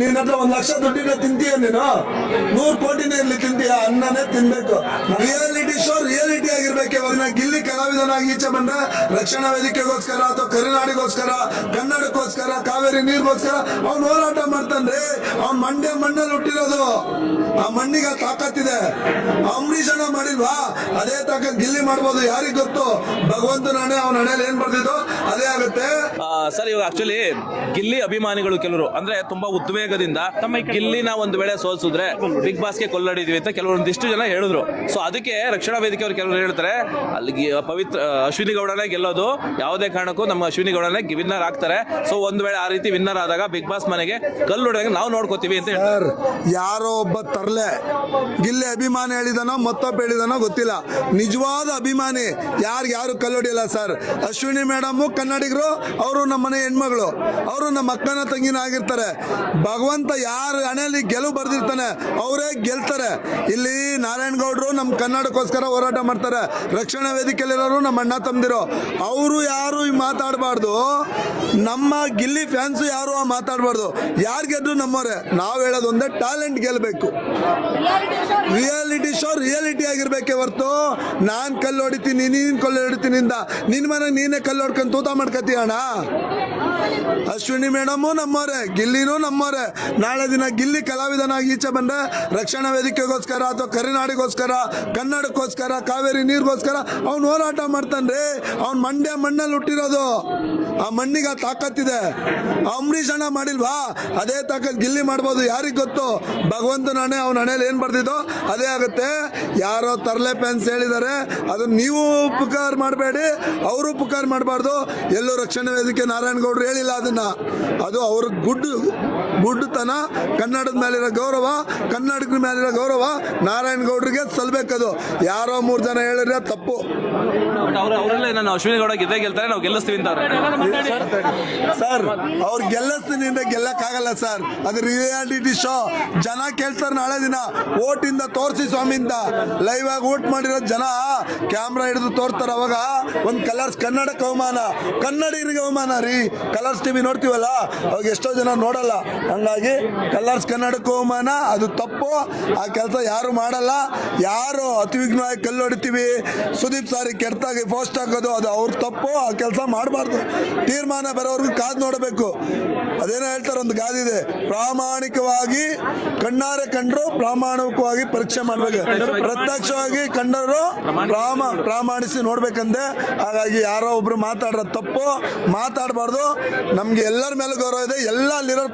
ನಿನ್ನ ಹತ್ರ 1 ಲಕ್ಷ ದುಡ್ಡಿನ ತಿಂತೀಯ ನೀನು, 100 ಕೋಟಿನೇ ಇರ್ಲಿ ತಿಂತೀಯ, ಅನ್ನನೇ ತಿನ್ಬೇಕು. ರಿಯಾಲಿಟಿ ಶೋ ರಿಯಾಲಿಟಿ ಆಗಿರ್ಬೇಕು. ಇವಾಗ ಗಿಲ್ಲಿ ಕಲಾವಿದನಾಗಿ ಈಚೆ ಬಂದ್ರೆ ರಕ್ಷಣಾ ವೇದಿಕೆಗೋಸ್ಕರ ಅಥವಾ ಕರುನಾಡಿಗೋಸ್ಕರ, ಕನ್ನಡಕ್ಕೋಸ್ಕರ, ಕಾವೇರಿ ನೀರಿಗೋಸ್ಕರ ಅವ್ನು ಹೋರಾಟ ಮಾಡ್ತಾನ್ರಿ. ಅವ್ನ್ ಮಣ್ಣಲ್ಲಿ ಹುಟ್ಟಿರೋದು, ಆ ಮಣ್ಣಿಗೆ ತಾಕತ್ತಿದೆ. ಅಂಬರೀಷನ ಮಾಡಿಲ್ವಾ, ಅದೇ ತಾಕತ್ ಗಿಲ್ಲಿ ಮಾಡ್ಬೋದು. ಯಾರಿಗ್ ಗೊತ್ತು, ಭಗವಂತನ ಹಣೆ, ಅವನ ಹಣೆಯಲ್ಲಿ ಏನ್ ಬರ್ದಿದ್ದು ಅದೇ ಆಗುತ್ತೆ. ಸರ್, ಇವಾಗ ಆಕ್ಚುಲಿ ಗಿಲ್ಲಿ ಅಭಿಮಾನಿಗಳು ಕೆಲವರು ಅಂದ್ರೆ ತುಂಬಾ ಉದ್ವೇಗದಿಂದ ಗಿಲ್ಲಿನ ಒಂದು ವೇಳೆ ಸೋಲ್ಸಿದ್ರೆ ಬಿಗ್ ಬಾಸ್ಗೆ ಕೊಲ್ಲಡಿದ್ವಿ ಅಂತ ಕೆಲವೊಂದಿಷ್ಟು ಜನ ಹೇಳಿದ್ರು. ಸೊ ಅದಕ್ಕೆ ರಕ್ಷಣಾ ವೇದಿಕೆ ಅವರು ಕೆಲವರು ಹೇಳ್ತಾರೆ, ಅಲ್ಲಿ ಪವಿತ್ರ ಅಶ್ವಿನಿ ಗೌಡನೇ ಗೆಲ್ಲೋದು, ಯಾವುದೇ ಕಾರಣಕ್ಕೂ ನಮ್ಮ ಅಶ್ವಿನಿ ಗೌಡನೇ ವಿನ್ನರ್ ಆಗ್ತಾರೆ. ಸೊ ಒಂದ್ ವೇಳೆ ಆ ರೀತಿ ವಿನ್ನರ್ ಆದಾಗ ಬಿಗ್ ಬಾಸ್ ಮನೆಗೆ ಕಲ್ಲು ಹೊಡೆದಾಗ ನಾವು ನೋಡ್ಕೋತೀವಿ ಅಂತ ಹೇಳ್ತಾರೆ. ಯಾರೋ ಒಬ್ಬ ತರ್ಲೆ ಗಿಲ್ಲಿ ಅಭಿಮಾನಿ ಹೇಳಿದಾನೋ ಮತ್ತೊಬ್ಬ ಹೇಳಿದಾನೋ ಗೊತ್ತಿಲ್ಲ. ನಿಜವಾದ ಅಭಿಮಾನಿ ಯಾರು ಕಲ್ಲೊಡಿಯಲ್ಲ ಸರ್. ಅಶ್ವಿನಿ ಮೇಡಮ್ ಕನ್ನಡಿಗರು, ಅವರು ನಮ್ಮ ಮನೆ ಹೆಣ್ಮಗಳು, ಅವರು ನಮ್ಮ ಅಕ್ಕನ ತಂಗಿನ ಆಗಿರ್ತಾರೆ. ಭಗವಂತ ಯಾರ ಹಣೆಯಲ್ಲಿ ಗೆಲುವು ಬರ್ದಿರ್ತಾನೆ ಅವರೇ ಗೆಲ್ತಾರೆ. ಇಲ್ಲಿ ನಾರಾಯಣಗೌಡರು ನಮ್ಮ ಕನ್ನಡಕ್ಕೋಸ್ಕರ ಹೋರಾಟ ಮಾಡ್ತಾರೆ. ರಕ್ಷಣಾ ವೇದಿಕೆಯಲ್ಲಿರೋರು ನಮ್ಮ ಅಣ್ಣ ತಮ್ಮದಿರು, ಅವರು ಯಾರು ಮಾತಾಡಬಾರ್ದು. ನಮ್ಮ ಗಿಲ್ಲಿ ಫ್ಯಾನ್ಸು ಯಾರು ಮಾತಾಡಬಾರ್ದು. ಯಾರು ಗೆದ್ರು ನಮ್ಮವರೇ. ನಾವು ಹೇಳೋದು ಒಂದೇ, ಟ್ಯಾಲೆಂಟ್ ಗೆಲ್ಲಬೇಕು. ರಿಯಾಲಿಟಿ ಶೋ ರಿಯಾಲಿಟಿ ಆಗಿರ್ಬೇಕೆ ಹೊರ್ತು ನಾನ್ ಕಲ್ಲು ಹೊಡಿತೀನಿ, ನೀನ್ ಕಲ್ಲು ಹೊಡಿತೀನಿ ಇಂದ ನಿನ್ ಮನೆಗೆ ನೀನೇ ಕಲ್ಲು ಹೊಡ್ಕೊಂಡು ತೂತ ಮಾಡ್ಕತೀಯ ಅಣ್ಣ. ಅಶ್ವಿನಿ ಮೇಡಮು ನಮ್ಮವರೇ, ಗಿಲ್ಲಿನೂ ನಮ್ಮವರೇ. ನಾಳೆ ದಿನ ಗಿಲ್ಲಿ ಕಲಾವಿದನಾಗಿ ಈಚೆ ಬಂದ್ರೆ ರಕ್ಷಣಾ ವೇದಿಕೆಗೋಸ್ಕರ ಅಥವಾ ಕರುನಾಡಿಗೋಸ್ಕರ, ಕನ್ನಡಕ್ಕೋಸ್ಕರ, ಕಾವೇರಿ ನೀರಿಗೋಸ್ಕರ ಅವ್ನು ಹೋರಾಟ ಮಾಡ್ತಾನ್ರಿ. ಅವ್ನ್ ಮಣ್ಣಲ್ಲಿ ಹುಟ್ಟಿರೋದು, ಆ ಮಣ್ಣಿಗೆ ತಾಕತ್ತಿದೆ. ಅಂಬರೀಷ್ ಅಣ್ಣ ಮಾಡಿಲ್ವಾ, ಅದೇ ತಾಕತ್ ಗಿಲ್ಲಿ ಮಾಡ್ಬೋದು. ಯಾರಿಗ್ ಗೊತ್ತು, ಭಗವಂತನ ಹಣೆ, ಅವನ ಹಣೆಯಲ್ಲಿ ಏನ್ ಬರ್ದಿದ್ದು ಅದೇ ಆಗುತ್ತೆ. ಯಾರೋ ತರ್ಲೆ ಫ್ಯಾನ್ಸ್ ಹೇಳಿದ್ದಾರೆ, ಅದನ್ನ ನೀವು ಉಪಕಾರ ಮಾಡಬೇಡಿ, ಅವರು ಉಪಕಾರ ಮಾಡಬಾರ್ದು. ಎಲ್ಲೂ ರಕ್ಷಣಾ ವೇದಿಕೆ ನಾರಾಯಣಗೌಡರು ಹೇಳಿಲ್ಲ ಅದನ್ನ. ಅದು ಅವ್ರ ಗುಡ್ಡತನ, ಕನ್ನಡದ ಮೇಲಿರೋ ಗೌರವ, ಕನ್ನಡಿಗರ ಮೇಲಿರೋ ಗೌರವ ನಾರಾಯಣಗೌಡರಿಗೆ ಸಲ್ಬೇಕದು. ಯಾರೋ 3 ಜನ ಹೇಳಿದ್ರೆ ತಪ್ಪು. ಅವರಲ್ಲೇ ನಾನು ಅಶ್ವಿನಿ ಗೌಡ ಗೆದ್ದೇ ಗೆಲ್ತಾರೆ, ನಾವು ಗೆಲ್ಲಿಸ್ತೀವಿ ಅಂತ ಸರ್. ಅವ್ರು ಗೆಲ್ಲಿಸ್ತೀನಿ ಅಂದ್ರೆ ಗೆಲ್ಲಕ್ಕಾಗಲ್ಲ ಸರ್. ಅದು ರಿಯಾಲಿಟಿ ಶೋ. ಜನ ಕೇಳ್ತಾರೆ ನಾಳೆ ದಿನ, ಓಟಿಂದ ತೋರಿಸಿ ಸ್ವಾಮಿಯಿಂದ. ಲೈವ್ ಆಗಿ ಓಟ್ ಮಾಡಿರೋ ಜನ ಕ್ಯಾಮ್ರಾ ಹಿಡಿದು ತೋರ್ತಾರೆ. ಅವಾಗ ಒಂದು ಕಲರ್ಸ್ ಕನ್ನಡಕ್ಕೆ ಅವಮಾನ, ಕನ್ನಡಿಗರಿಗೆ ಅವಮಾನ ರೀ. ಕಲರ್ಸ್ ಟಿವಿ ನೋಡ್ತೀವಲ್ಲ, ಅವಾಗ ಎಷ್ಟೋ ಜನ ನೋಡಲ್ಲ. ಹಂಗಾಗಿ ಕಲರ್ಸ್ ಕನ್ನಡಕ್ಕೆ ಅವಮಾನ, ಅದು ತಪ್ಪು. ಆ ಕೆಲಸ ಯಾರು ಮಾಡಲ್ಲ. ಯಾರು ಅತಿ ವಿಘ್ನವಾಗಿ ಕಲ್ಲು ಹೊಡಿತೀವಿ, ಸುದೀಪ್ ಸಾರಿ ಕೆಟ್ಟಾಗಿ ಪೋಸ್ಟ್ ಹಾಕೋದು, ಅದು ಅವ್ರ ತಪ್ಪು. ಆ ಕೆಲಸ ಮಾಡಬಾರ್ದು. ತೀರ್ಮಾನ ಬರೋರ್ಗು ಕಾದು ನೋಡಬೇಕು. ಅದೇನೋ ಹೇಳ್ತಾರೆ, ಒಂದು ಗಾದಿದೆ, ಪ್ರಾಮಾಣಿಕವಾಗಿ ಕಣ್ಣಾರೆ ಕಂಡ್ರು ಪ್ರಾಮಾಣಿಕವಾಗಿ ಪರೀಕ್ಷೆ ಮಾಡ್ಬೇಕು. ಪ್ರತ್ಯಕ್ಷವಾಗಿ ಕಂಡರು ಪ್ರಾಮಾಣಿಸಿ ನೋಡ್ಬೇಕಂದೆ. ಹಾಗಾಗಿ ಯಾರೋ ಒಬ್ರು ಮಾತಾಡ್ರ ತಪ್ಪು, ಮಾತಾಡಬಾರ್ದು. ನಮ್ಗೆ ಎಲ್ಲರ ಮೇಲೆ ಗೌರವ ಇದೆ. ಎಲ್ಲ ಅಲ್ಲಿರೋ